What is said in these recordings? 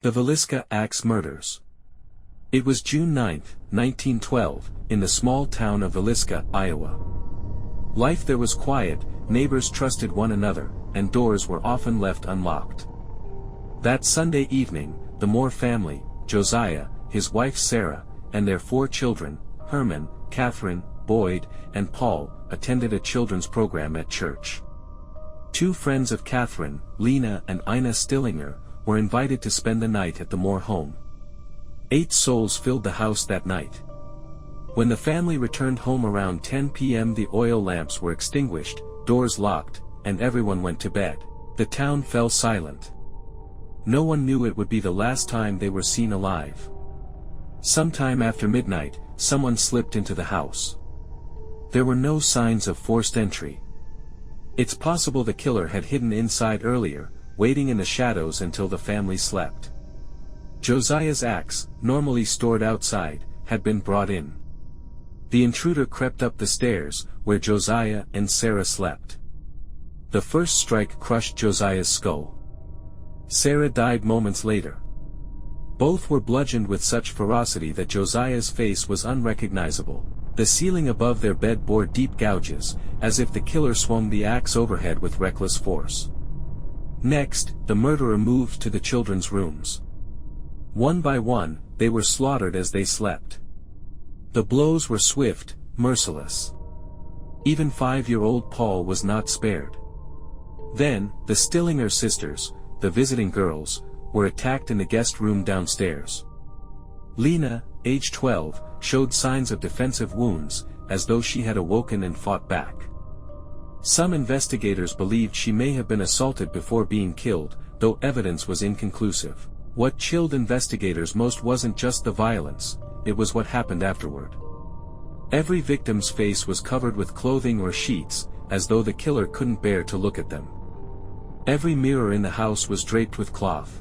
The Villisca Axe Murders. It was June 9, 1912, in the small town of Villisca, Iowa. Life there was quiet, neighbors trusted one another, and doors were often left unlocked. That Sunday evening, the Moore family, Josiah, his wife Sarah, and their 4 children, Herman, Catherine, Boyd, and Paul, attended a children's program at church. 2 friends of Catherine, Lena and Ina Stillinger, were invited to spend the night at the Moore home. 8 souls filled the house that night. When the family returned home around 10 p.m. the oil lamps were extinguished, doors locked, and everyone went to bed. The town fell silent. No one knew it would be the last time they were seen alive. Sometime after midnight, someone slipped into the house. There were no signs of forced entry. It's possible the killer had hidden inside earlier, waiting in the shadows until the family slept. Josiah's axe, normally stored outside, had been brought in. The intruder crept up the stairs, where Josiah and Sarah slept. The first strike crushed Josiah's skull. Sarah died moments later. Both were bludgeoned with such ferocity that Josiah's face was unrecognizable. The ceiling above their bed bore deep gouges, as if the killer swung the axe overhead with reckless force. Next, the murderer moved to the children's rooms. One by one, they were slaughtered as they slept. The blows were swift, merciless. Even 5-year-old Paul was not spared. Then, the Stillinger sisters, the visiting girls, were attacked in the guest room downstairs. Lena, age 12, showed signs of defensive wounds, as though she had awoken and fought back. Some investigators believed she may have been assaulted before being killed, though evidence was inconclusive. What chilled investigators most wasn't just the violence, it was what happened afterward. Every victim's face was covered with clothing or sheets, as though the killer couldn't bear to look at them. Every mirror in the house was draped with cloth.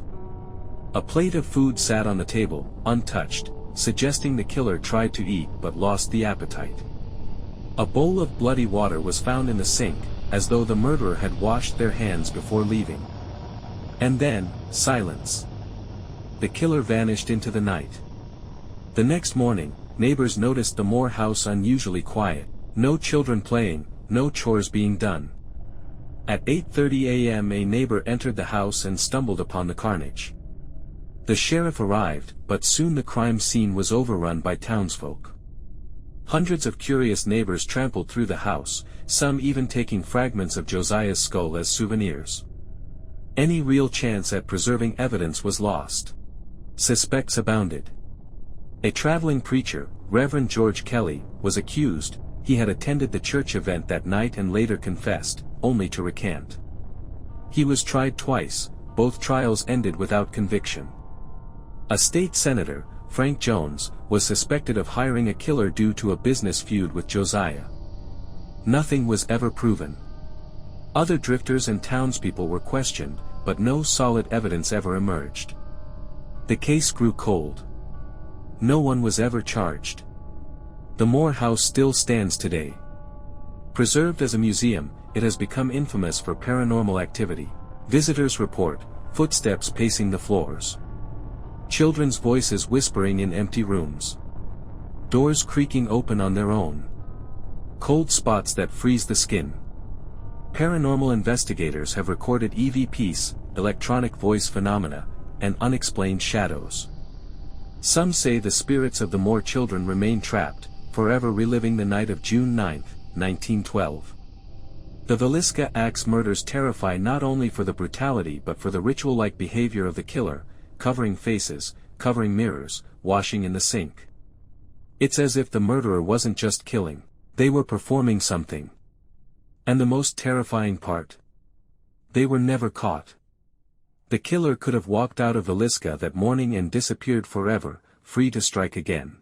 A plate of food sat on the table, untouched, suggesting the killer tried to eat but lost the appetite. A bowl of bloody water was found in the sink, as though the murderer had washed their hands before leaving. And then, silence. The killer vanished into the night. The next morning, neighbors noticed the Moore house unusually quiet, no children playing, no chores being done. At 8:30 a.m. a neighbor entered the house and stumbled upon the carnage. The sheriff arrived, but soon the crime scene was overrun by townsfolk. Hundreds of curious neighbors trampled through the house, some even taking fragments of Josiah's skull as souvenirs. Any real chance at preserving evidence was lost. Suspects abounded. A traveling preacher, Reverend George Kelly, was accused. He had attended the church event that night and later confessed, only to recant. He was tried twice, both trials ended without conviction. A state senator, Frank Jones, was suspected of hiring a killer due to a business feud with Josiah. Nothing was ever proven. Other drifters and townspeople were questioned, but no solid evidence ever emerged. The case grew cold. No one was ever charged. The Moore house still stands today. Preserved as a museum, it has become infamous for paranormal activity. Visitors report footsteps pacing the floors. Children's voices whispering in empty rooms. Doors creaking open on their own. Cold spots that freeze the skin. Paranormal investigators have recorded EVPs, electronic voice phenomena, and unexplained shadows. Some say the spirits of the Moore children remain trapped, forever reliving the night of June 9, 1912. The Villisca Axe murders terrify not only for the brutality but for the ritual-like behavior of the killer, covering faces, covering mirrors, washing in the sink. It's as if the murderer wasn't just killing, they were performing something. And the most terrifying part? They were never caught. The killer could have walked out of Villisca that morning and disappeared forever, free to strike again.